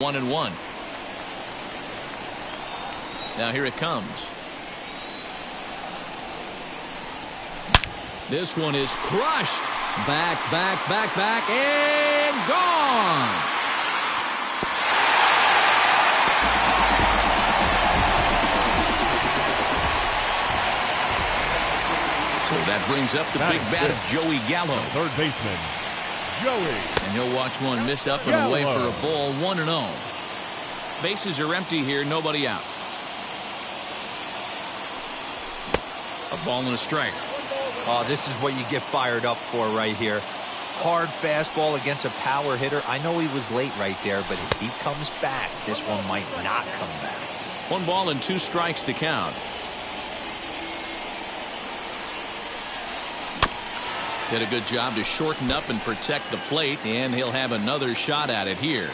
1-1. Now here it comes. This one is crushed. Back, and gone. So that brings up the big bat of Joey Gallo. Third baseman, Joey. And he'll watch one miss up and away for a ball, 1-0. Bases are empty here, nobody out. A ball and a strike. Oh, this is what you get fired up for right here. Hard fastball against a power hitter. I know he was late right there, but if he comes back, this one might not come back. 1 ball and 2 strikes to count. Did a good job to shorten up and protect the plate, and he'll have another shot at it here.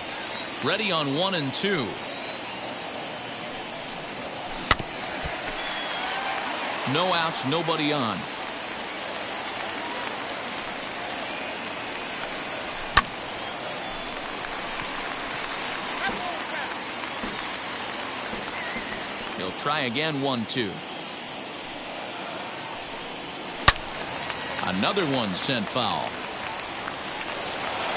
Ready on 1 and 2. No outs, nobody on. He'll try again, 1-2. Another one sent foul.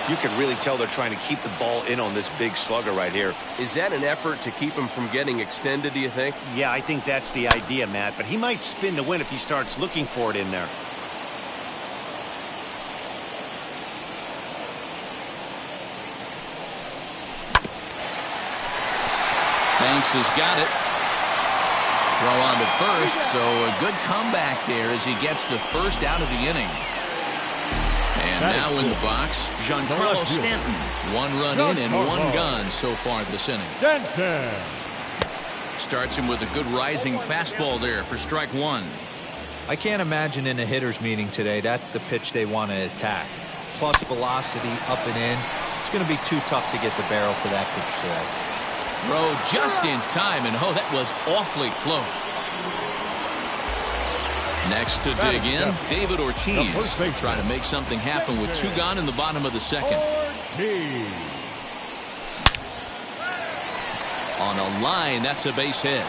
You can really tell they're trying to keep the ball in on this big slugger right here. Is that an effort to keep him from getting extended, do you think? Yeah, I think that's the idea, Matt. But he might spin the win if he starts looking for it in there. Banks has got it. Throw on to first, so a good comeback there as he gets the first out of the inning. And now in the box, Giancarlo Stanton. 1 run in and 1 gone so far this inning. Stanton starts him with a good rising fastball there for strike 1. I can't imagine in a hitter's meeting today that's the pitch they want to attack. Plus velocity up and in. It's going to be too tough to get the barrel to that pitch today. Throw just in time, and oh, that was awfully close. Next to dig in, David Ortiz will try to make something happen with 2 gone in the bottom of the second. On a line, that's a base hit.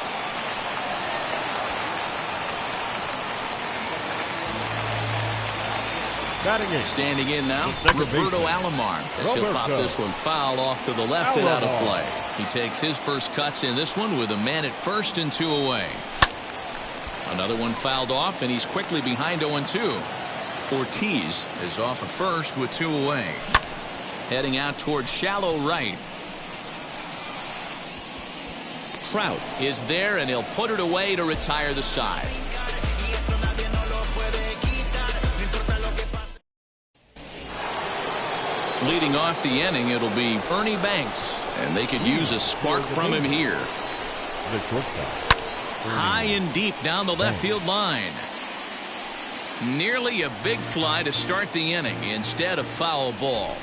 Standing in now, Roberto Alomar, as he'll pop this one foul off to the left and out of play. He takes his first cuts in this one with a man at first and 2 away. Another one fouled off, and he's quickly behind 0-2. Ortiz is off at first with 2 away. Heading out towards shallow right. Trout is there, and he'll put it away to retire the side. Leading off the inning, it'll be Ernie Banks, and they could use a spark from him here. The shortstop. High and deep down the left field line. Nearly a big fly to start the inning instead of foul ball.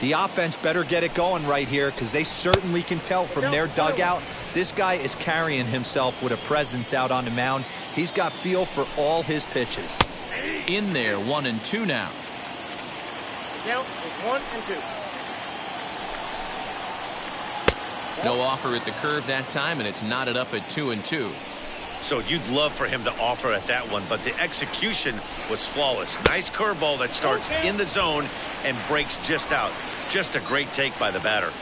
The offense better get it going right here because they certainly can tell from their dugout this guy is carrying himself with a presence out on the mound. He's got feel for all his pitches. In there, 1-2 now. Count is 1 and 2. No offer at the curve that time, and it's knotted up at 2-2. So you'd love for him to offer at that one, but the execution was flawless. Nice curveball that starts in the zone and breaks just out. Just a great take by the batter.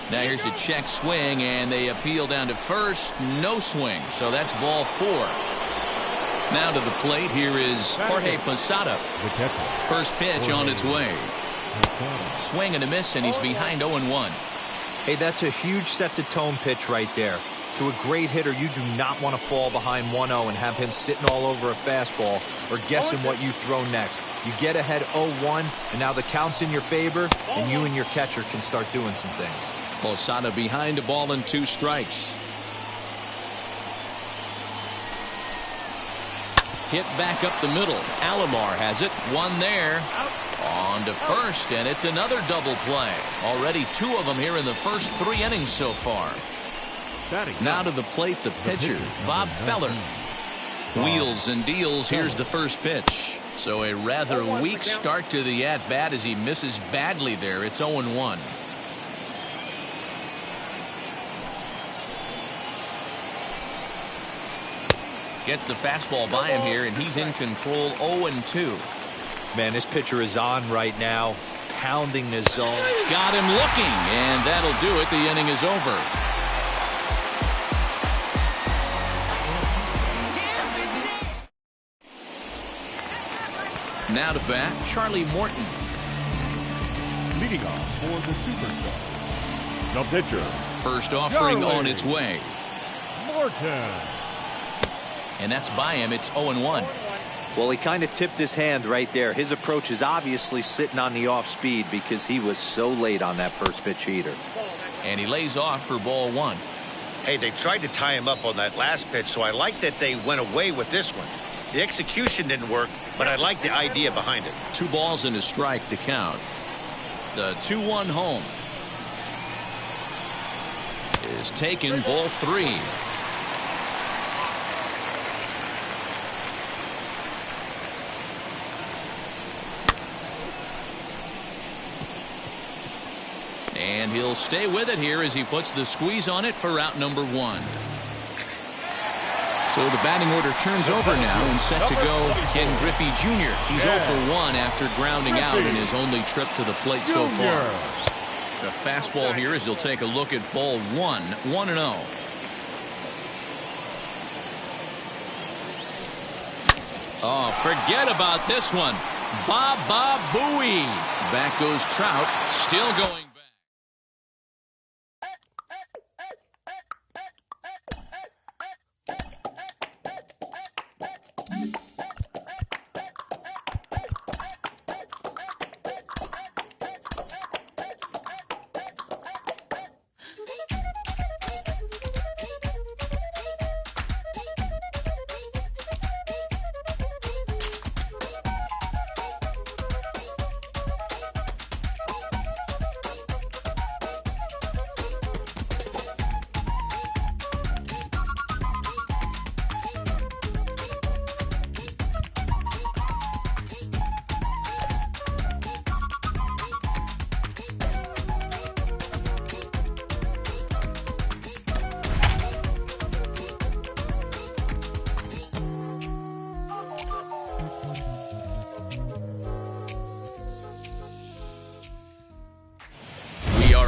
Now here's a check swing, and they appeal down to first. No swing, so that's ball 4. Now to the plate, here is Jorge Posada. First pitch on its way. Swing and a miss, and he's behind 0-1. Hey, that's a huge set-the-tone pitch right there. To a great hitter, you do not want to fall behind 1-0 and have him sitting all over a fastball or guessing what you throw next. You get ahead 0-1, and now the count's in your favor, and you and your catcher can start doing some things. Posada behind a ball and 2 strikes. Hit back up the middle. Alomar has it. 1 there. On to first, and it's another double play. Already 2 of them here in the first 3 innings so far. Now to the plate, the pitcher, Bob Feller. Wheels and deals. Here's the first pitch. So a rather weak start to the at-bat as he misses badly there. It's 0-1. Gets the fastball by him here, and he's in control. 0-2. Man, this pitcher is on right now, pounding the zone. Got him looking, and that'll do it. The inning is over. Now to bat, Charlie Morton. Leading off for the superstar, the pitcher. First offering Charlie on its way. Morton. And that's by him. It's 0-1. Well, he kind of tipped his hand right there. His approach is obviously sitting on the off speed because he was so late on that first pitch heater. And he lays off for ball 1. Hey, they tried to tie him up on that last pitch, so I like that they went away with this one. The execution didn't work, but I like the idea behind it. 2 balls and a strike to count. The 2-1 home is taken. Ball 3. And he'll stay with it here as he puts the squeeze on it for out number 1. So the batting order turns over now and set to go Ken Griffey Jr. He's 0 for 1 after grounding out in his only trip to the plate so far. The fastball here as he'll take a look at ball 1. 1-0. Oh, forget about this one. Ba-ba booey. Back goes Trout, still going.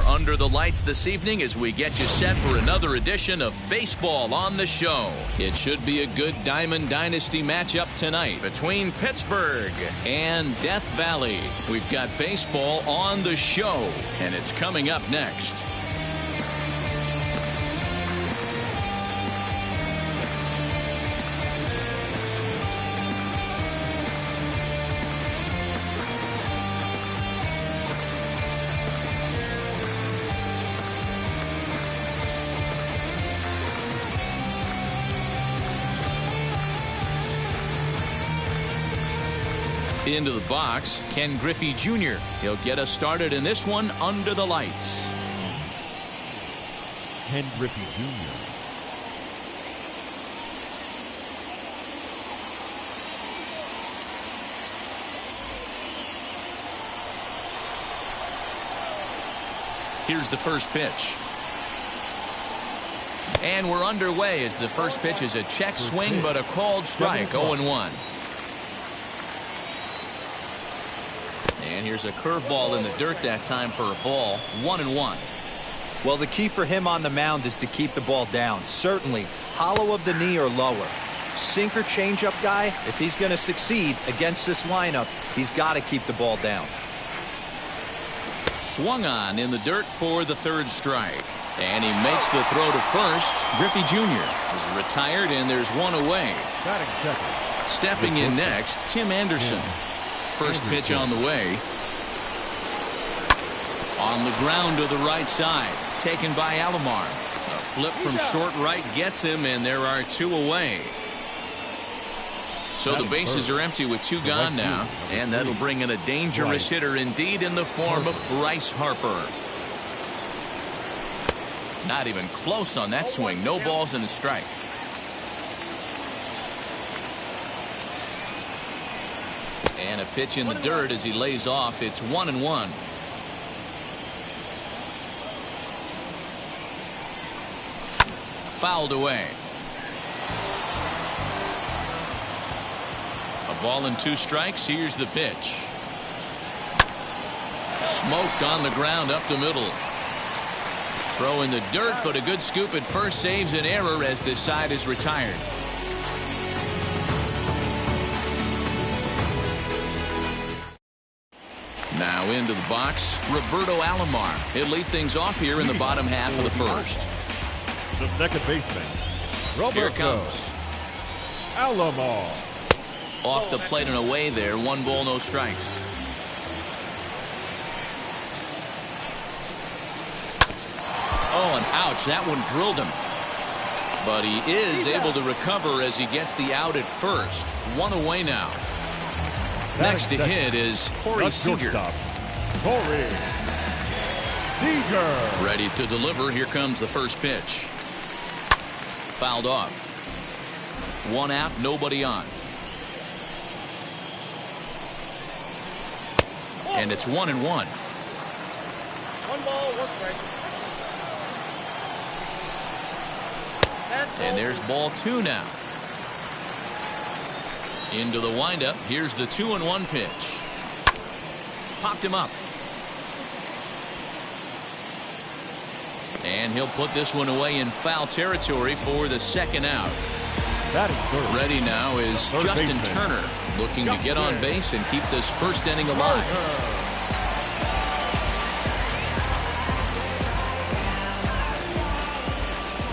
Under the lights this evening as we get you set for another edition of Baseball on the Show. It should be a good Diamond Dynasty matchup tonight between Pittsburgh and Death Valley. We've got baseball on the show, and it's coming up next. Into the box, Ken Griffey Jr. He'll get us started in this one under the lights. Ken Griffey Jr. Here's the first pitch. And we're underway as the first pitch is a check swing, but a called strike. 0-1. And here's a curveball in the dirt that time for a ball. 1-1. Well, the key for him on the mound is to keep the ball down. Certainly, hollow of the knee or lower. Sinker changeup guy, if he's going to succeed against this lineup, he's got to keep the ball down. Swung on in the dirt for the third strike. And he makes the throw to first. Griffey Jr. is retired, and there's one away. Stepping in next, Tim Anderson. First pitch on the way. On the ground to the right side. Taken by Alomar. A flip from short right gets him, and there are 2 away. So the bases are empty with 2 gone now. And that'll bring in a dangerous hitter indeed in the form of Bryce Harper. Not even close on that swing. No balls and a strike. And a pitch in the dirt as he lays off. It's 1-1. Fouled away. A ball and 2 strikes. Here's the pitch. Smoked on the ground up the middle. Throw in the dirt, but a good scoop at first saves an error as this side is retired. Now into the box, Roberto Alomar. He'll lead things off here in the bottom half of the first. The second baseman, Roberto Here it comes. Alomar. Off the plate and away there. 1 ball, no strikes. Oh, and ouch, that one drilled him. But he is able to recover as he gets the out at first. 1 away now. Next to hit is Corey Seager. Corey Seager. Ready to deliver. Here comes the first pitch. Fouled off. 1 out, nobody on. And it's 1-1. 1 ball, 1 strike. And there's ball 2 now. Into the windup. Here's the 2-1 pitch. Popped him up. And he'll put this one away in foul territory for the second out. That is third. Ready now is Third Justin baseman. Turner, looking to get on base and keep this first inning alive.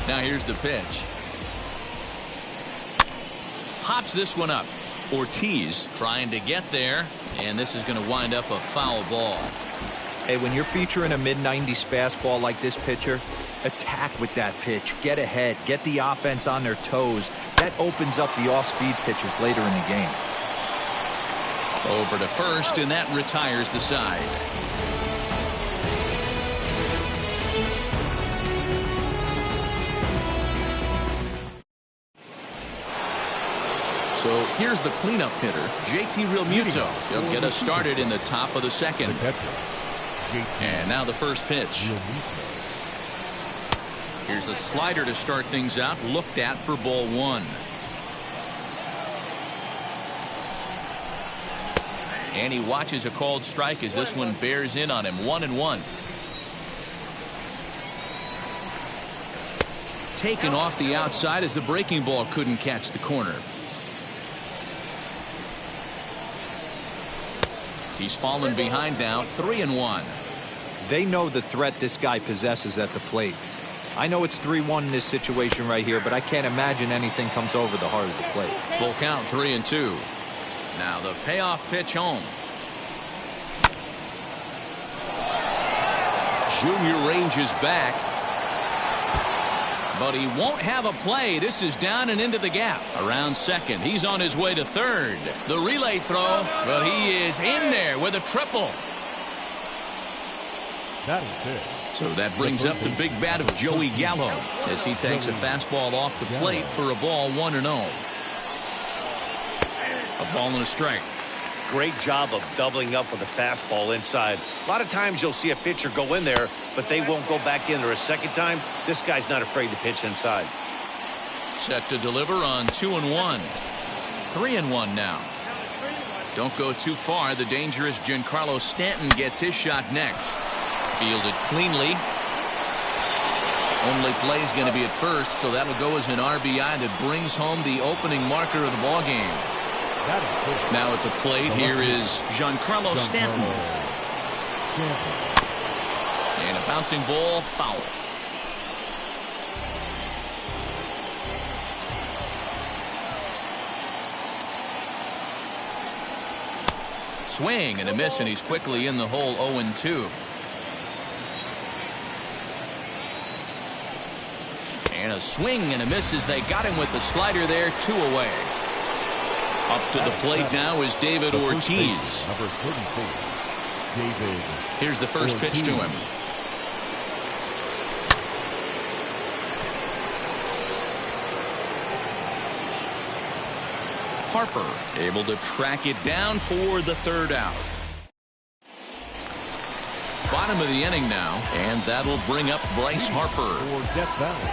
Now here's the pitch. Pops this one up. Ortiz trying to get there, and this is going to wind up a foul ball. Hey, when you're featuring a mid-90s fastball like this pitcher, attack with that pitch. Get ahead. Get the offense on their toes. That opens up the off-speed pitches later in the game. Over to first, and that retires the side. So here's the cleanup hitter, JT Realmuto. He'll get us started in the top of the second. And now the first pitch. Here's a slider to start things out, looked at for ball 1. And he watches a called strike as this one bears in on him. 1-1. Taken off the outside as the breaking ball couldn't catch the corner. He's fallen behind now. 3-1. They know the threat this guy possesses at the plate. I know it's 3-1 in this situation right here, but I can't imagine anything comes over the heart of the plate. Full count, 3-2. Now the payoff pitch home. Junior ranges back, but he won't have a play. This is down and into the gap. Around second. He's on his way to third. The relay throw, but he is in there with a triple. That is it. So that brings up the big bat of Joey Gallo as he takes a fastball off the plate for a ball 1-0. A ball and a strike. Great job of doubling up with a fastball inside. A lot of times you'll see a pitcher go in there, but they won't go back in there a second time. This guy's not afraid to pitch inside. Set to deliver on 2-1. 3-1 now. Don't go too far. The dangerous Giancarlo Stanton gets his shot next. Fielded cleanly. Only play is going to be at first, so that'll go as an RBI that brings home the opening marker of the ball game. Now at the plate, here is Giancarlo Stanton. And a bouncing ball, foul. Swing and a miss, and he's quickly in the hole. 0-2. And a swing and a miss as they got him with the slider there. 2 away. Up to the plate now is David Ortiz. Number 34, David. Here's the first pitch to him. Harper able to track it down for the third out. Bottom of the inning now, and that'll bring up Bryce Harper. For Death Valley,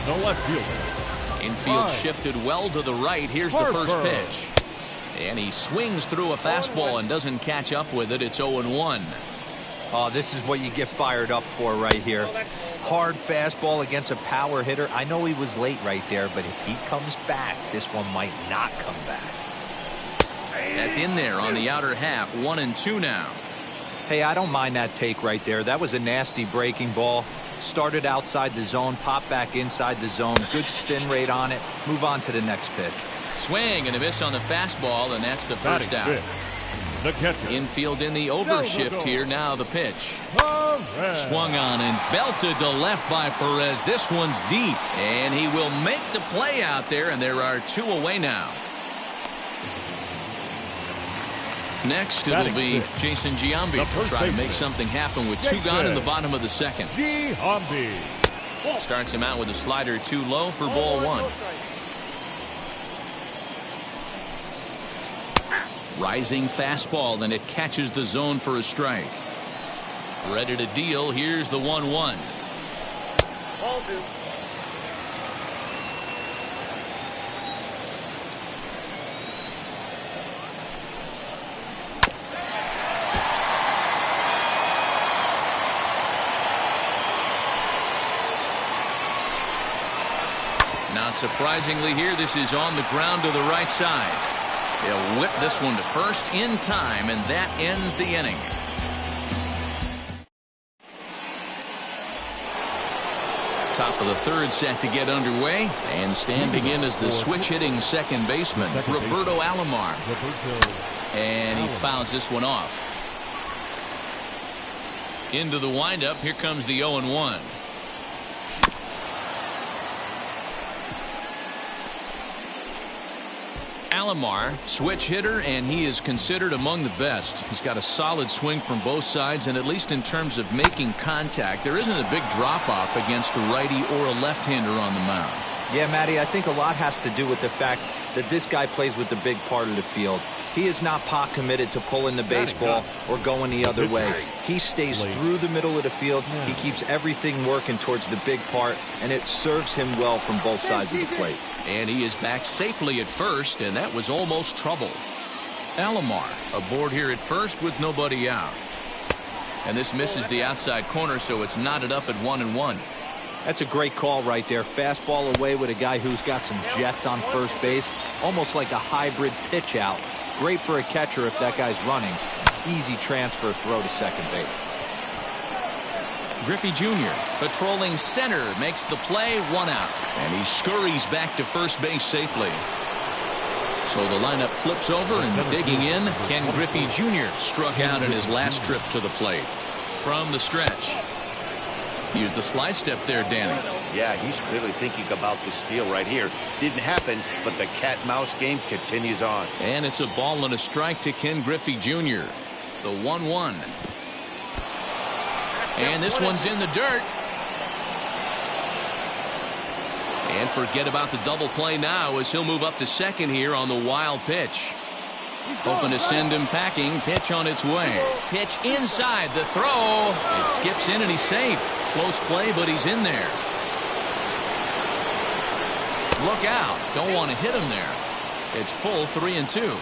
the left fielder. Infield shifted well to the right. Here's the first pitch. And he swings through a fastball and doesn't catch up with it. It's 0-1. Oh, this is what you get fired up for right here. Hard fastball against a power hitter. I know he was late right there, but if he comes back, this one might not come back. That's in there on the outer half. 1-2 now. Hey, I don't mind that take right there. That was a nasty breaking ball. Started outside the zone, popped back inside the zone. Good spin rate on it. Move on to the next pitch. Swing and a miss on the fastball, and that's the first out. The catcher. Infield in the overshift here. Now the pitch. Swung on and belted to left by Perez. This one's deep, and he will make the play out there, and there are 2 away now. Next, it'll be Jason Giambi trying to make something happen with 2 gone in the bottom of the second. Giambi starts him out with a slider too low for ball 1. Rising fastball, and it catches the zone for a strike. Ready to deal. Here's the 1-1. Not surprisingly here, this is on the ground to the right side. He'll whip this one to first in time, and that ends the inning. Top of the third set to get underway, and standing in as the switch-hitting second baseman, Roberto Alomar. And he fouls this one off. Into the windup, here comes the 0-1. Alomar, switch hitter, and he is considered among the best. He's got a solid swing from both sides, and at least in terms of making contact, there isn't a big drop-off against a righty or a left-hander on the mound. Yeah, Matty, I think a lot has to do with the fact that this guy plays with the big part of the field. He is not pot committed to pulling the baseball or going the other way. He stays through the middle of the field. He keeps everything working towards the big part, and it serves him well from both sides of the plate. And he is back safely at first, and that was almost trouble. Alomar aboard here at first with nobody out. And this misses the outside corner, so it's knotted up at 1-1. That's a great call right there. Fastball away with a guy who's got some jets on first base. Almost like a hybrid pitch out. Great for a catcher if that guy's running. Easy transfer throw to second base. Griffey Jr. patrolling center makes the play, 1 out. And he scurries back to first base safely. So the lineup flips over, and digging in, Ken Griffey Jr. struck out in his last trip to the plate. From the stretch. Here's the slide step there, Danny. Yeah, he's clearly thinking about the steal right here. Didn't happen, but the cat-mouse game continues on. And it's a ball and a strike to Ken Griffey Jr. The 1-1. And this one's in the dirt. And forget about the double play now as he'll move up to second here on the wild pitch. Hoping to send him packing. Pitch on its way. Pitch inside the throw. It skips in and he's safe. Close play, but he's in there. Look out. Don't want to hit him there. It's full 3-2.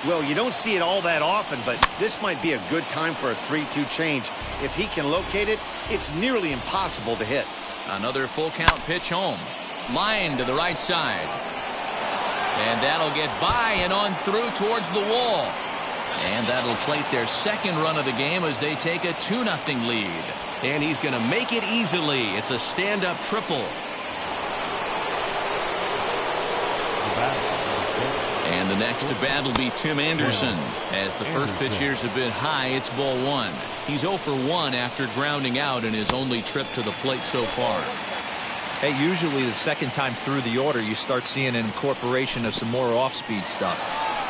Well, you don't see it all that often, but this might be a good time for a 3-2 change. If he can locate it, it's nearly impossible to hit. Another full count pitch home. Line to the right side. And that'll get by and on through towards the wall. And that'll plate their second run of the game as they take a 2-0 lead. And he's going to make it easily. It's a stand-up triple. And the next to bat will be Tim Anderson. As the first pitch here's a bit high, it's ball 1. He's 0 for 1 after grounding out in his only trip to the plate so far. Hey, usually the second time through the order, you start seeing an incorporation of some more off-speed stuff.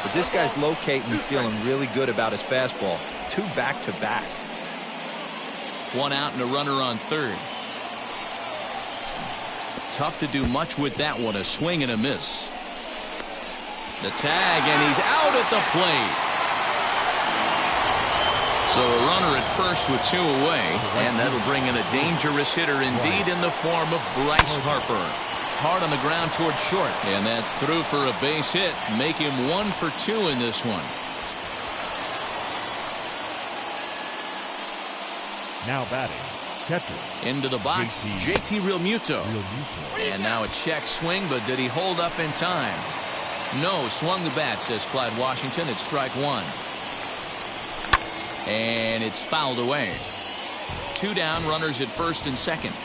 But this guy's locating and feeling really good about his fastball. 2 back-to-back. 1 out and a runner on third. Tough to do much with that one. A swing and a miss. The tag, and he's out at the plate. So a runner at first with 2 away, and that'll bring in a dangerous hitter indeed in the form of Bryce Harper. Hard on the ground towards short, and that's through for a base hit. Make him 1 for 2 in this one. Now batting, catcher. Into the box, JT Realmuto. And now a check swing, but did he hold up in time? No, swung the bat, says Clyde Washington. It's strike 1. And it's fouled away. 2 down, runners at first and second.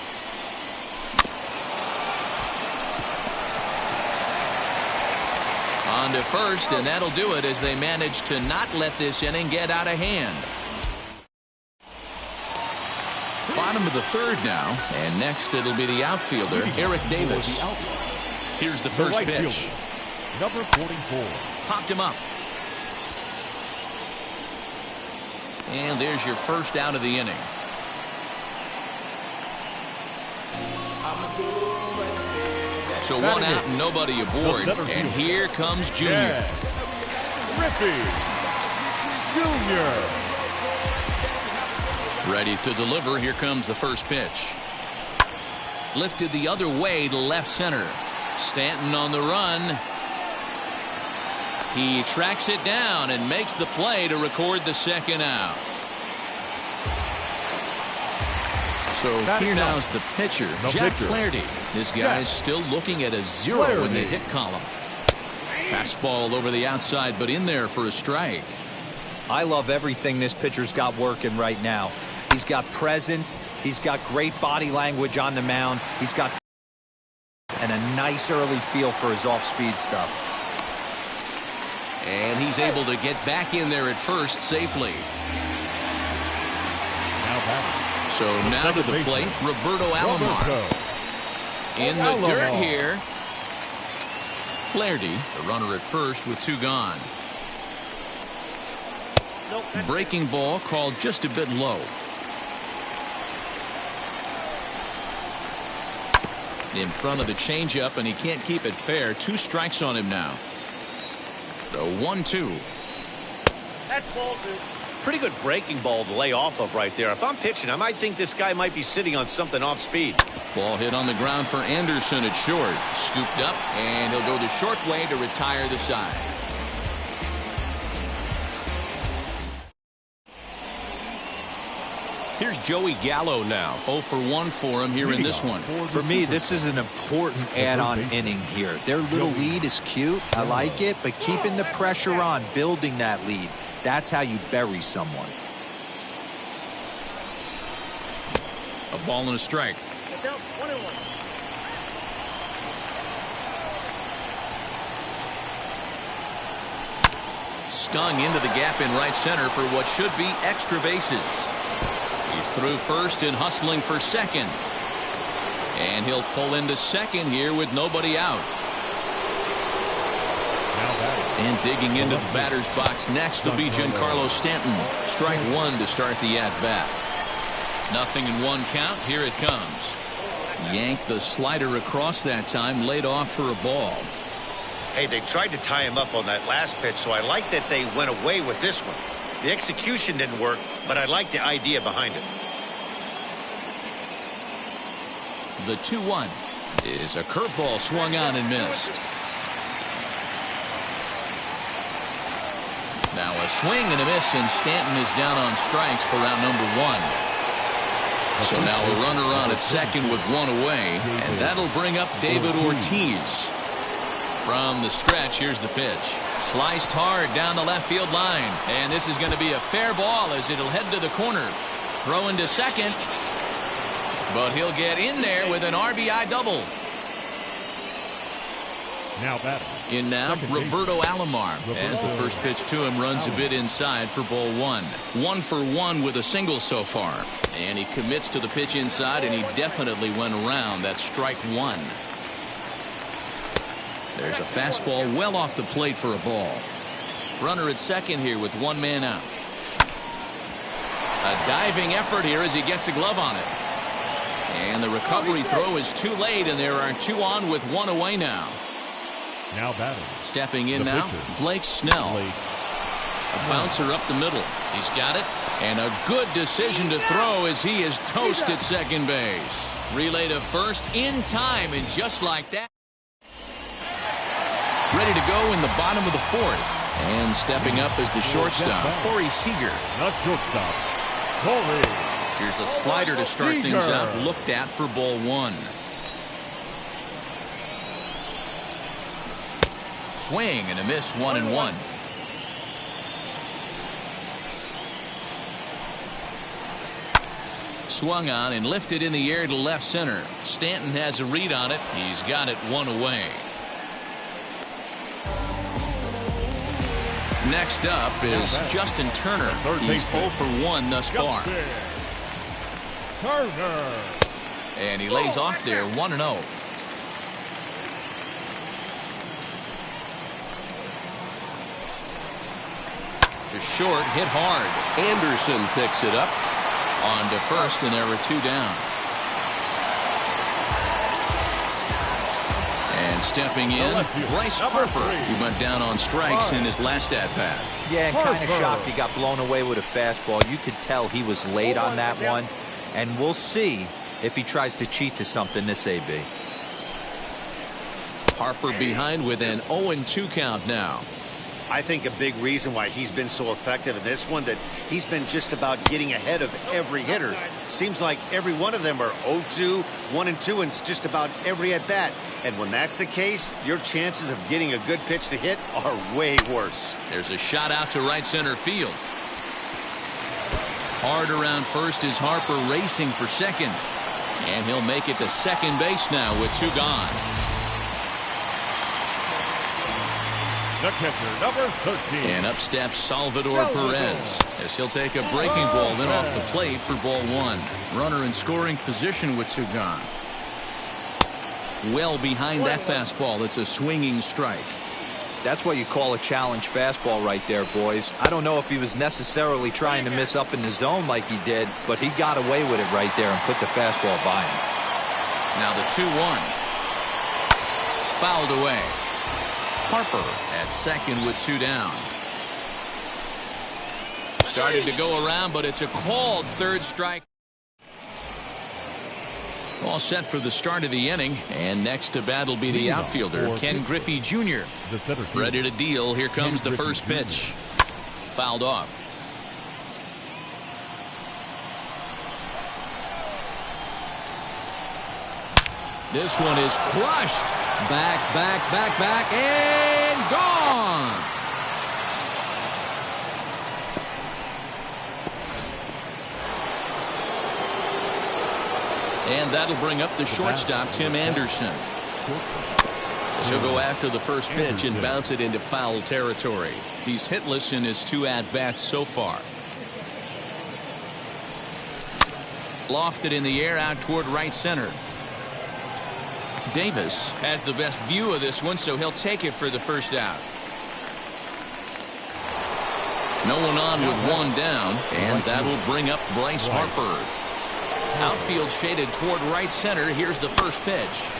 On to first, and that'll do it as they manage to not let this inning get out of hand. Bottom of the 3rd now, and next it'll be the outfielder, Eric Davis. Here's the first pitch. Number 44. Popped him up. And there's your first out of the inning. So 1 out and nobody aboard. And here comes Junior. Griffey Junior. Ready to deliver. Here comes the first pitch. Lifted the other way to left center. Stanton on the run. He tracks it down and makes the play to record the second out. So here now's the pitcher, Jack Flaherty. This guy's still looking at a 0 in the hit column. Fastball over the outside, but in there for a strike. I love everything this pitcher's got working right now. He's got presence. He's got great body language on the mound. He's got and a nice early feel for his off-speed stuff. And he's able to get back in there at first safely. So now to the plate, Roberto Alomar. In the dirt here. Flaherty, the runner at first with 2 gone. Breaking ball called just a bit low. In front of the changeup, and he can't keep it fair. 2 strikes on him now. The 1-2. That's ball 2. Pretty good breaking ball to lay off of right there. If I'm pitching, I might think this guy might be sitting on something off speed. Ball hit on the ground for Anderson at short. Scooped up, and he'll go the short way to retire the side. Here's Joey Gallo now. 0 for 1 for him here in this one. For me, this is an important add-on inning here. Their little lead is cute. I like it, but keeping the pressure on, building that lead, that's how you bury someone. A ball and a strike. It's out 1-1. Stung into the gap in right center for what should be extra bases. He's through first and hustling for second. And he'll pull into second here with nobody out. And digging into the batter's box next will be Giancarlo Stanton. Strike 1 to start the at-bat. 0-1 count. Here it comes. Yanked the slider across that time. Laid off for a ball. Hey, they tried to tie him up on that last pitch, so I like that they went away with this one. The execution didn't work, but I like the idea behind it. The 2-1 is a curveball swung on and missed. Now a swing and a miss, and Stanton is down on strikes for round number 1. So now a runner on at second with 1 away, and that'll bring up David Ortiz. From the stretch, here's the pitch. Sliced hard down the left field line, and this is going to be a fair ball as it'll head to the corner. Throw into second, but he'll get in there with an RBI double. Now batting. In now, Roberto Alomar, as the first pitch to him runs a bit inside for ball 1. 1 for 1 with a single so far. And he commits to the pitch inside, and he definitely went around. That's strike 1. There's a fastball well off the plate for a ball. Runner at second here with 1 man out. A diving effort here as he gets a glove on it. And the recovery throw is too late, and there are 2 on with 1 away now. Now batting. Stepping in The now, pitcher. Blake Snell. Blake. A bouncer up the middle. He's got it. And a good decision to throw as he is toast at second base. Relay to first in time, and just like that. Ready to go in the bottom of the fourth. And stepping up as the shortstop, Corey Seager. Not shortstop. Corey. Here's a slider to start things Seager. out. Looked at for ball one. Swing and a miss, 1-1. Swung on and lifted in the air to left center. Stanton has a read on it. He's got it one away. Next up is Justin Turner. He's 0 for 1 thus far. Turner. And he lays off there 1-0. To short, hit hard. Anderson picks it up. On to first, and there were 2 down. And stepping in, Bryce Harper, who went down on strikes in his last at-bat. Yeah, and kind of shocked he got blown away with a fastball. You could tell he was late on that one. And we'll see if he tries to cheat to something this AB. Harper behind with an 0-2 count now. I think a big reason why he's been so effective in this one, that he's been just about getting ahead of every hitter. Seems like every one of them are 0-2, 1-2, and it's just about every at bat. And when that's the case, your chances of getting a good pitch to hit are way worse. There's a shot out to right center field. Hard around first is Harper racing for second. And he'll make it to second base now with 2 gone. The catcher, number 13. And up steps Salvador Perez as he'll take a breaking ball then off the plate for ball 1. Runner in scoring position with 2 gone. Well behind that fastball. It's a swinging strike. That's what you call a challenge fastball right there, boys. I don't know if he was necessarily trying to miss up in the zone like he did, but he got away with it right there and put the fastball by him. Now the 2-1. Fouled away. Harper at second with 2 down. Started to go around, but it's a called third strike. All set for the start of the inning, and next to bat will be the outfielder, Ken Griffey Jr. The center field. Ready to deal. Here comes the first pitch. Fouled off. This one is crushed. Back, and gone. And that'll bring up the shortstop, Tim Anderson. He'll go after the first pitch and bounce it into foul territory. He's hitless in his 2 at-bats so far. Lofted in the air out toward right center. Davis has the best view of this one, so he'll take it for the first out. No one on with 1 down, and that'll bring up Bryce Harper. Outfield shaded toward right center. Here's the first pitch.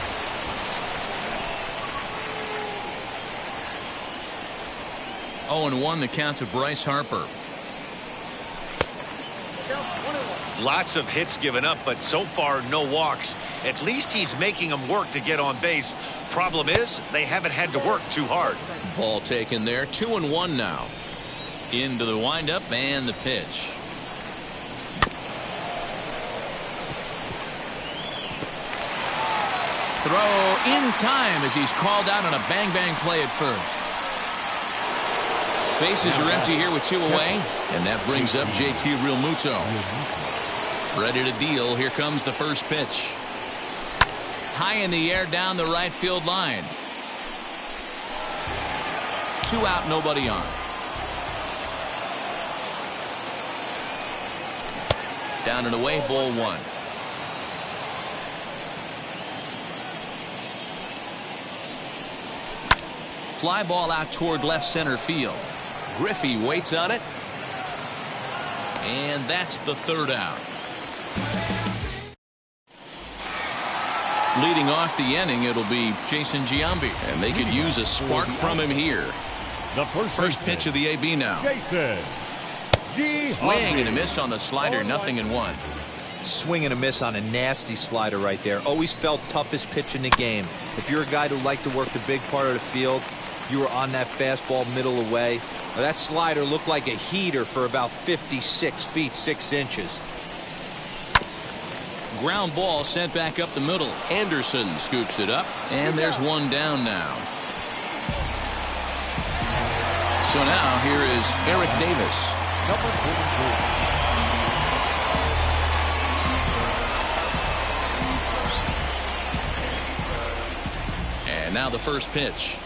Oh, and 1 the count to Bryce Harper. Lots of hits given up, but so far no walks. At least he's making them work to get on base. Problem is, they haven't had to work too hard. Ball taken there. 2-1 now. Into the windup and the pitch. Throw in time as he's called out on a bang-bang play at first. Bases are empty here with 2 away, and that brings up JT Realmuto. Ready to deal. Here comes the first pitch. High in the air down the right field line. 2 out, nobody on. Down and away, ball 1. Fly ball out toward left center field. Griffey waits on it. And that's the 3rd out. Leading off the inning, it'll be Jason Giambi, and they could use a spark from him here. The First pitch of the AB now. Jason Giambi. Swing and a miss on the slider, 0-1. Swing and a miss on a nasty slider right there. Always felt toughest pitch in the game. If you're a guy who liked to work the big part of the field, you were on that fastball middle away. Now, that slider looked like a heater for about 56 feet 6 inches. Ground ball sent back up the middle. Anderson scoops it up, and there's one down now. So now here is Eric Davis. Number 44. And now the first pitch.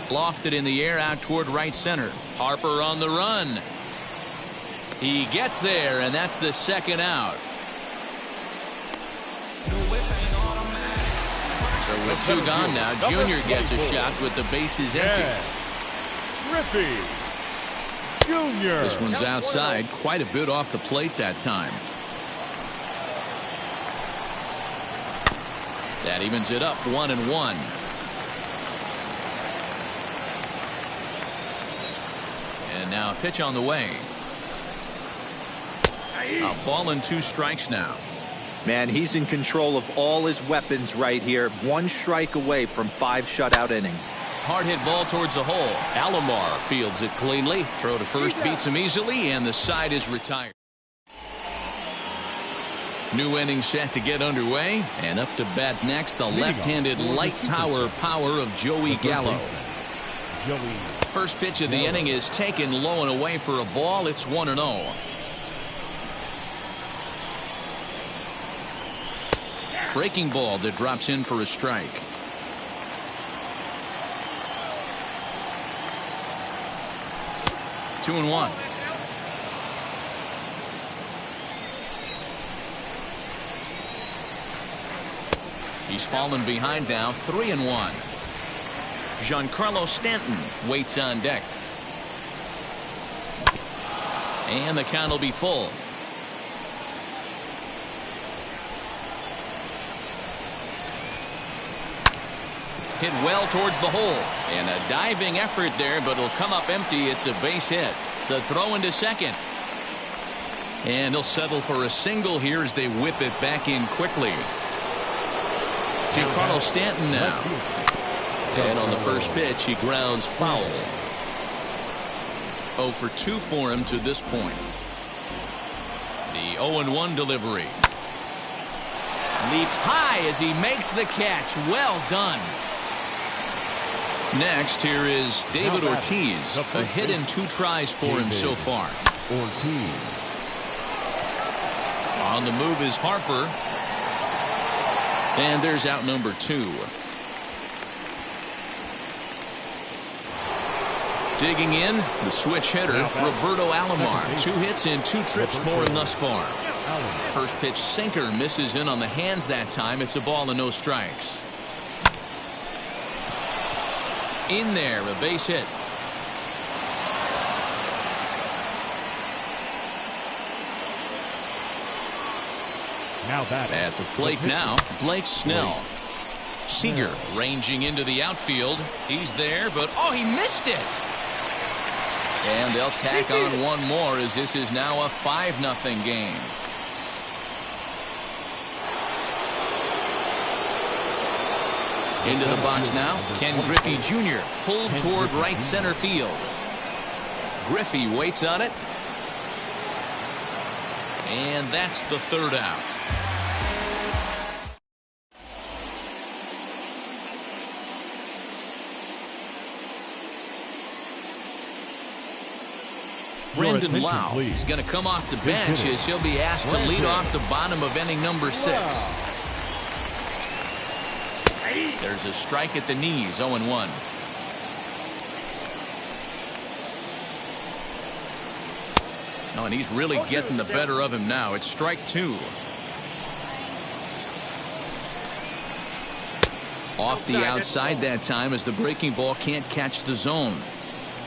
Lofted in the air out toward right center. Harper on the run. He gets there, and that's the second out. So with two gone now, Junior gets a shot with the bases empty. Griffey Junior. This one's outside, quite a bit off the plate that time. That evens it up, 1-1. And now a pitch on the way. A ball and 2 strikes now. Man, he's in control of all his weapons right here. 1 strike away from 5 shutout innings. Hard hit ball towards the hole. Alomar fields it cleanly. Throw to first beats him easily, and the side is retired. New inning set to get underway, and up to bat next, the left-handed light tower power of Joey Gallo. First pitch of the inning is taken low and away for a ball. It's 1-0. Breaking ball that drops in for a strike. Two and 1. He's fallen behind now, 3-1. Giancarlo Stanton waits on deck. And the count will be full. Hit well towards the hole. And a diving effort there, but it'll come up empty. It's a base hit. The throw into second. And he'll settle for a single here as they whip it back in quickly. Giancarlo Stanton now. And on the first pitch, he grounds foul. 0 for 2 for him to this point. The 0-1 delivery. Leaps high as he makes the catch. Well done. Next, here is David Ortiz. A hit and 2 tries for him so far. Ortiz. On the move is Harper. And there's out number 2. Digging in, the switch hitter, Roberto Alomar. 2 hits and 2 trips for him thus far. First pitch sinker misses in on the hands that time. It's a ball and no strikes. In there, a base hit. Now that at the plate now, Blake Snell. Seager ranging into the outfield. He's there, but oh, he missed it. And they'll tack on one more as this is now a 5-0 game. Into the box now, Ken Griffey Jr. pulled toward right center field. Griffey waits on it. And that's the 3rd out. Brendan Lau is going to come off the bench as he'll be asked to lead off the bottom of inning number 6. There's a strike at the knees, 0-1. Oh, and he's really getting the better of him now. It's strike 2. Off the outside that time as the breaking ball can't catch the zone.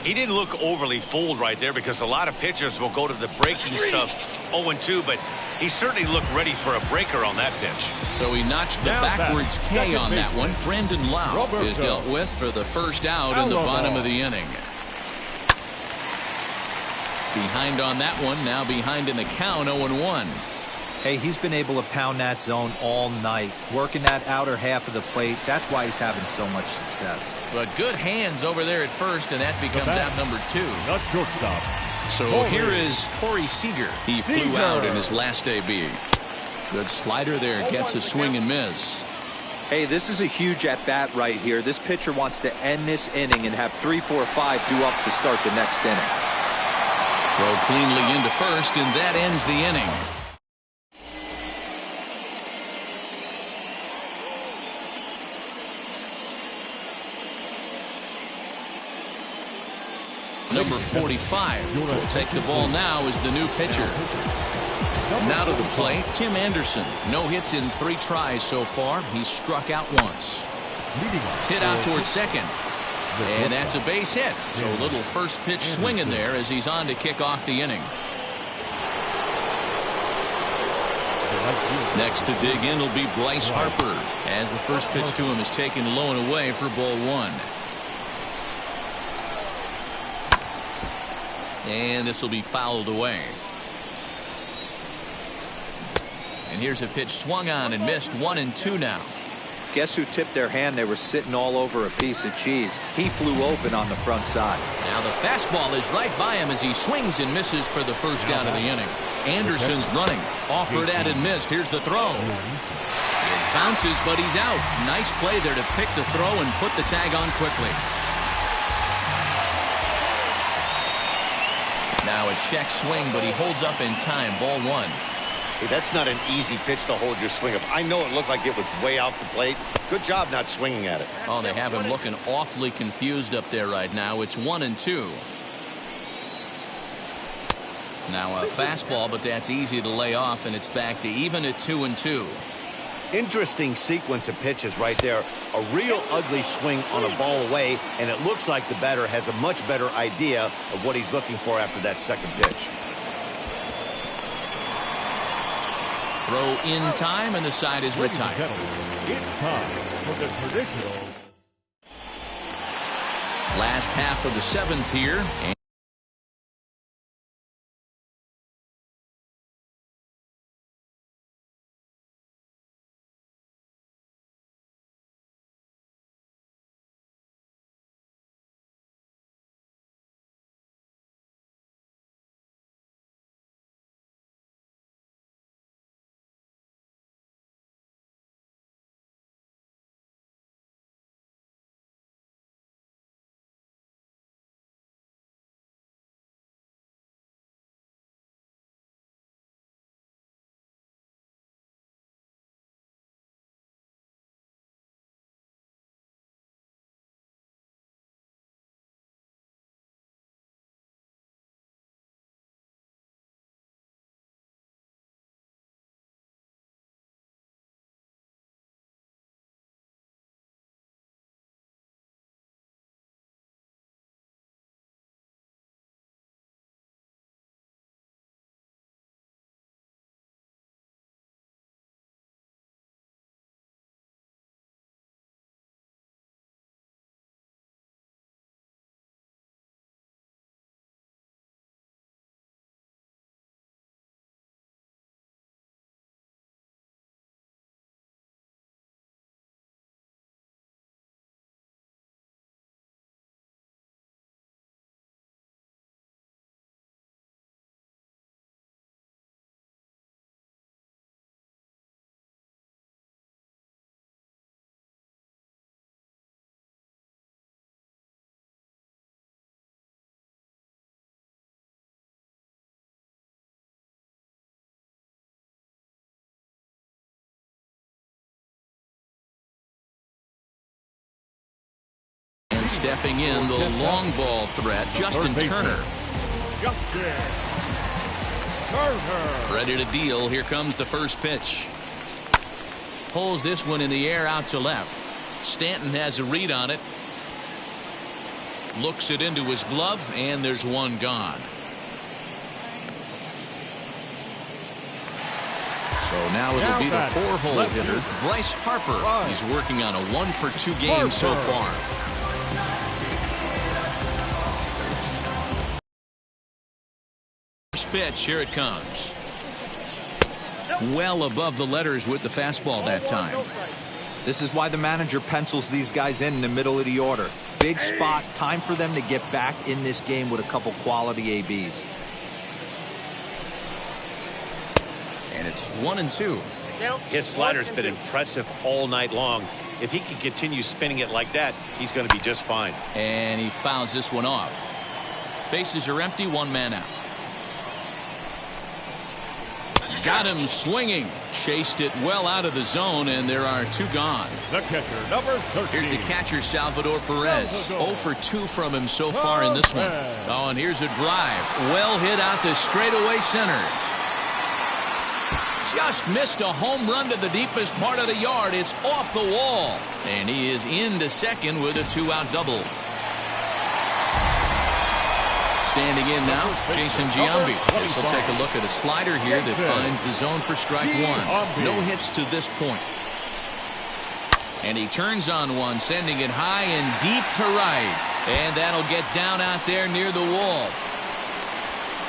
He didn't look overly fooled right there because a lot of pitchers will go to the breaking stuff 0-2, but he certainly looked ready for a breaker on that pitch. So he notched the backwards K on that one. Brendan Lau is dealt with for the first out in the bottom of the inning. Behind on that one, now behind in the count, 0-1. Hey, he's been able to pound that zone all night, working that outer half of the plate. That's why he's having so much success. But good hands over there at first, and that becomes out number 2. Not shortstop. So here is Corey Seager. He flew out in his last AB. Good slider there, gets a swing and miss. Hey, this is a huge at-bat right here. This pitcher wants to end this inning and have 3, 4, 5 due up to start the next inning. Throw cleanly into first, and that ends the inning. Number 45 will take the ball now as the new pitcher. Now to the plate, Tim Anderson. No hits in 3 tries so far. He's struck out once. Hit out towards second. And that's a base hit. So a little first pitch swinging there as he's on to kick off the inning. Next to dig in will be Bryce Harper as the first pitch to him is taken low and away for ball 1. And this will be fouled away. And here's a pitch swung on and missed. 1-2 now. Guess who tipped their hand? They were sitting all over a piece of cheese. He flew open on the front side. Now the fastball is right by him as he swings and misses for the first out of the inning. Anderson's running. Offered at and missed. Here's the throw. It bounces, but he's out. Nice play there to pick the throw and put the tag on quickly. Now a check swing, but he holds up in time. Ball 1. Hey, that's not an easy pitch to hold your swing up. I know it looked like it was way off the plate. Good job not swinging at it. Oh, they have him looking awfully confused up there right now. It's 1-2. Now a fastball, but that's easy to lay off, and it's back to even at 2-2. Interesting sequence of pitches right there. A real ugly swing on a ball away, and it looks like the batter has a much better idea of what he's looking for after that second pitch. Throw in time, and the side is retired. It's time for the traditional Last half of the 7th here. Stepping in, the long ball threat, Justin Turner. Ready to deal. Here comes the first pitch. Pulls this one in the air out to left. Stanton has a read on it. Looks it into his glove, and there's one gone. So now it'll be the 4-hole hitter, Bryce Harper. He's working on a 1-for-2 game so far. First pitch, here it comes. Well above the letters with the fastball that time. This is why the manager pencils these guys in the middle of the order. Big spot, time for them to get back in this game with a couple quality ABs. And it's 1-2. His slider's been impressive all night long. If he can continue spinning it like that, he's going to be just fine. And he fouls this one off. Bases are empty, 1 man out. Got him swinging. Chased it well out of the zone, and there are 2 gone. The catcher, number 13. Here's the catcher, Salvador Perez. 0-for-2 from him so far in this one. Oh, and here's a drive. Well hit out to straightaway center. Just missed a home run to the deepest part of the yard. It's off the wall. And he is into second with a 2-out double. Standing in now, Jason Giambi. This will take a look at a slider here that finds the zone for strike 1. No hits to this point. And he turns on one, sending it high and deep to right. And that'll get down out there near the wall.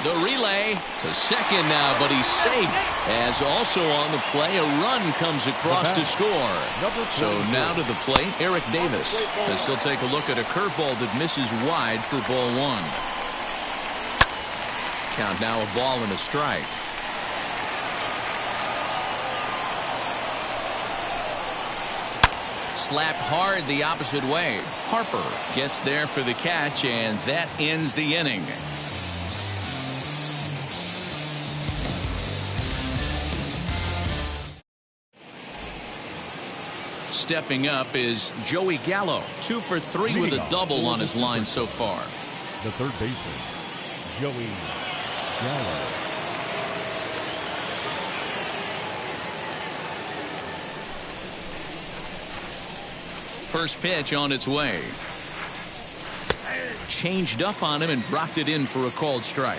The relay to second now, but he's safe. As also on the play, a run comes across to score. So now to the plate, Eric Davis. As he'll take a look at a curveball that misses wide for ball 1. Count now a ball and a strike. Slapped hard the opposite way. Harper gets there for the catch, and that ends the inning. Stepping up is Joey Gallo. 2 for 3 with a double on his line so far. The third baseman, Joey Gallo. First pitch on its way. Changed up on him and dropped it in for a called strike.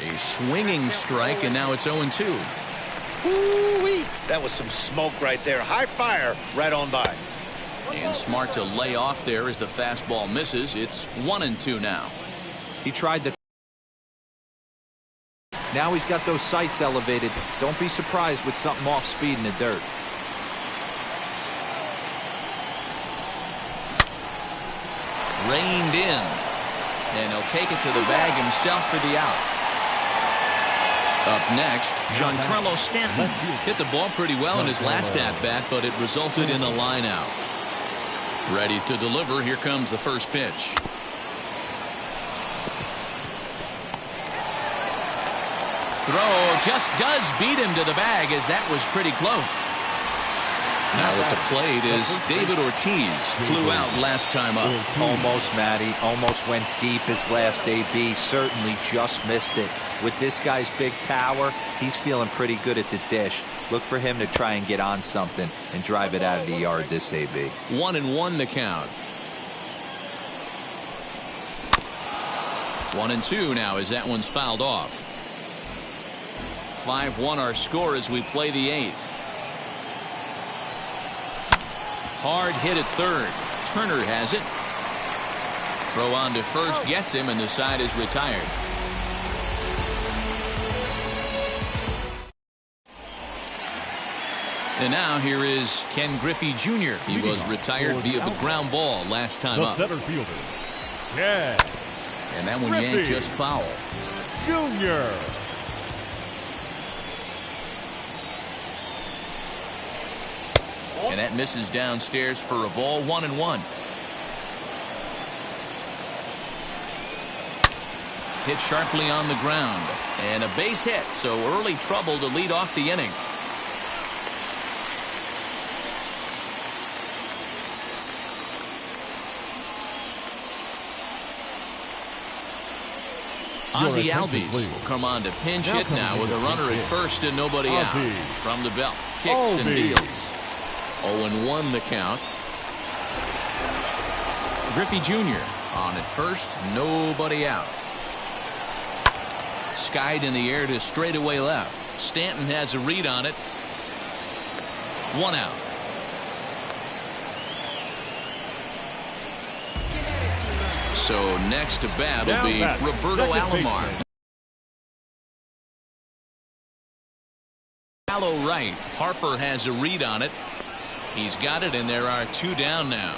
A swinging strike, and now it's 0-2. Woo-wee. That was some smoke right there. High fire right on by. And smart to lay off there as the fastball misses. It's 1-2 now. He tried to. Now he's got those sights elevated. Don't be surprised with something off speed in the dirt. Reined in. And he'll take it to the bag himself for the out. Up next, Giancarlo Stanton hit the ball pretty well in his last at-bat, but it resulted in a line out. Ready to deliver. Here comes the first pitch. Throw just does beat him to the bag, as that was pretty close. Now at the plate is David Ortiz. Flew out last time up. Almost, Matty. Almost went deep his last AB. Certainly just missed it. With this guy's big power, he's feeling pretty good at the dish. Look for him to try and get on something and drive it out of the yard this AB. 1-1 the count. 1-2 now as that one's fouled off. 5-1 our score as we play the 8th. Hard hit at third. Turner has it. Throw on to first gets him, and the side is retired. And now here is Ken Griffey Jr. He was retired via the ground ball last time up. The center fielder, Ken. And that one yanked just foul. Jr. And that misses downstairs for a ball. 1-1. Hit sharply on the ground. And a base hit, so early trouble to lead off the inning. Ozzie Albies will come on to pinch hit now with a runner at first and nobody out. From the belt, kicks and deals. 0-1 the count. Griffey Jr. on at first, nobody out. Skied in the air to straightaway left. Stanton has a read on it. 1 out. So next to bat will be Roberto Alomar. Shallow right. Harper has a read on it. He's got it, and there are 2 down now.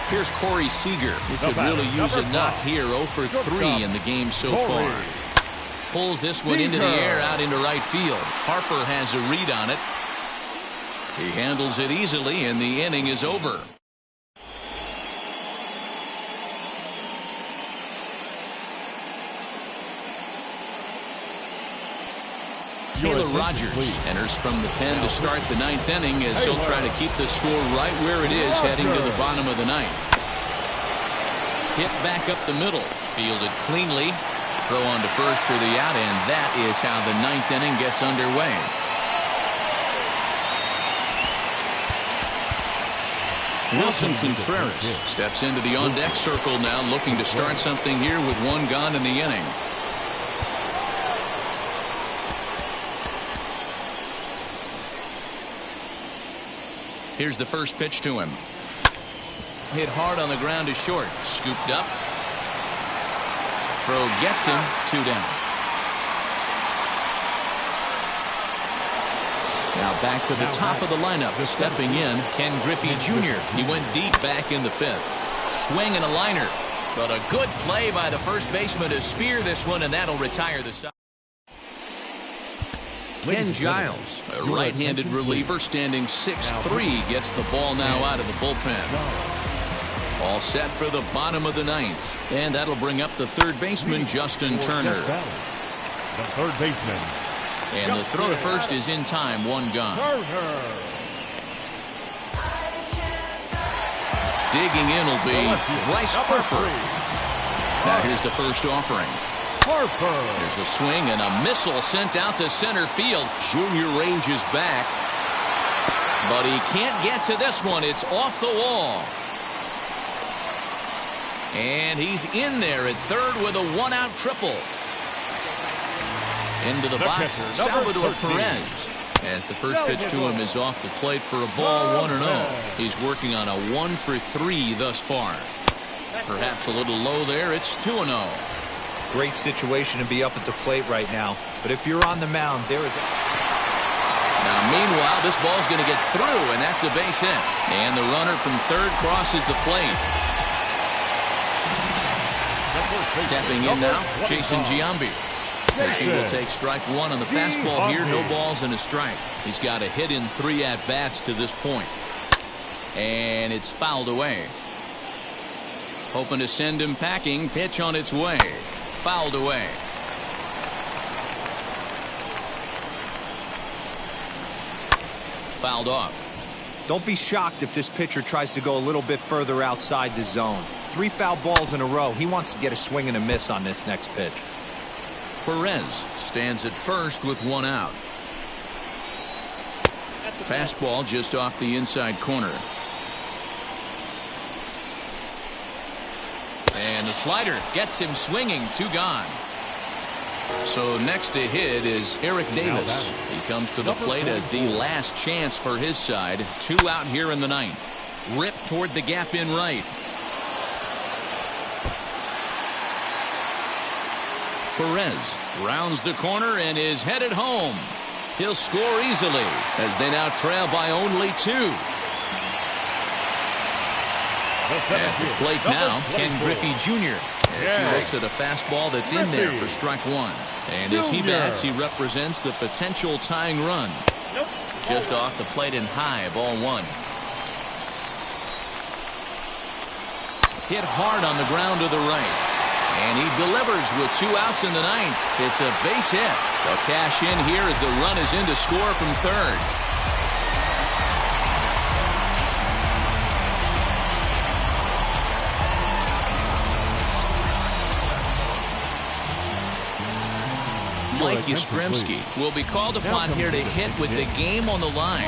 Here's Corey Seager, who could really use a knock here. 0 for 3 in the game so far. Pulls this one into the air out into right field. Harper has a read on it. He handles it easily, and the inning is over. Taylor Rogers enters from the pen to start the 9th inning as he'll try to keep the score right where it is heading to the bottom of the 9th. Hit back up the middle, fielded cleanly, throw on to first for the out, and that is how the 9th inning gets underway. Wilson Contreras steps into the on-deck circle now, looking to start something here with 1 gone in the inning. Here's the first pitch to him. Hit hard on the ground to short. Scooped up. Throw gets him. 2 down. Now back to the top of the lineup. Stepping in, Ken Griffey Jr. He went deep back in the 5th. Swing and a liner. But a good play by the first baseman to spear this one, and that'll retire the side. Ken Giles, a right-handed reliever, standing 6'3", gets the ball now out of the bullpen. All set for the bottom of the 9th, and that'll bring up the third baseman, Justin Turner. The third baseman. And the throw to first is in time, 1 gone. Digging in will be Bryce Harper. Now here's the first offering. There's a swing and a missile sent out to center field. Junior ranges back, but he can't get to this one. It's off the wall. And he's in there at third with a 1-out triple. Into the box, Salvador Perez. As the first pitch to him is off the plate for a ball, 1-0. He's working on a 1 for 3 thus far. Perhaps a little low there. It's 2-0. Great situation to be up at the plate right now. But if you're on the mound, there is Now, meanwhile, this ball's going to get through, and that's a base hit. And the runner from third crosses the plate. Stepping in now, Jason Giambi. As he will take strike 1 on the fastball here. No balls and a strike. He's got a hit in 3 at-bats to this point. And it's fouled away. Hoping to send him packing. Pitch on its way. Fouled away. Fouled off. Don't be shocked if this pitcher tries to go a little bit further outside the zone. 3 foul balls in a row. He wants to get a swing and a miss on this next pitch. Perez stands at first with 1 out. Fastball just off the inside corner. And the slider gets him swinging. 2 gone. So next to hit is Eric Davis. He comes to the plate as the last chance for his side. 2 out here in the 9th. Rip toward the gap in right. Perez rounds the corner and is headed home. He'll score easily as they now trail by only 2. At the plate now, Ken Griffey Jr. as he looks at a fastball that's in there for strike 1. And as he bats, he represents the potential tying run. Just off the plate and high, ball 1. Hit hard on the ground to the right. And he delivers with 2 outs in the 9th. It's a base hit. They'll cash in here as the run is in to score from third. Mike Yastrzemski will be called upon here to hit with the game on the line.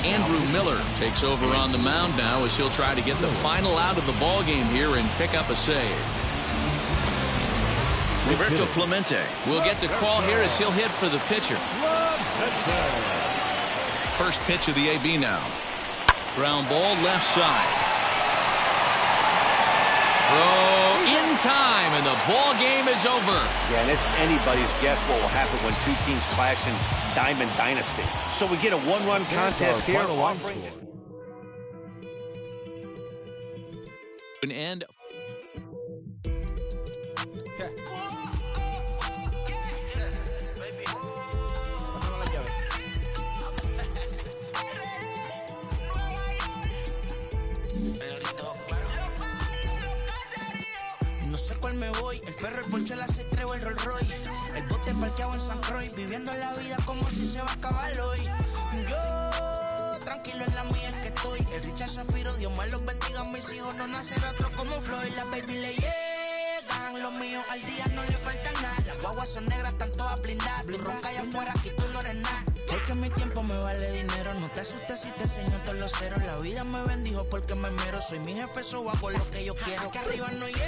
Andrew Miller takes over on the mound now as he'll try to get the final out of the ball game here and pick up a save. Roberto Clemente will get the call here as he'll hit for the pitcher. First pitch of the AB now. Ground ball left side. Throw in time, and the ball game is over. Yeah, and it's anybody's guess what will happen when two teams clash in Diamond Dynasty. So we get a one-run contest here. Offering just An end. No sé cuál me voy, el ferro, el Porsche, la C3 o el Rolls Royce. El bote parqueado en San Croix, viviendo la vida como si se va a acabar hoy. Yo, tranquilo en la mía es que estoy. El Richard Zafiro, Dios más los bendiga, mis hijos no nacer otro como Floyd. Las baby le llegan, los míos al día no le falta nada. Las guaguas son negras, están todas blindadas. Tu ronca allá afuera, aquí tú no eres nada. Porque mi tiempo me vale dinero, no te asustes si te enseño todos los ceros. La vida me bendijo porque me mero, soy mi jefe, so hago lo que yo quiero. Aquí arriba no llego.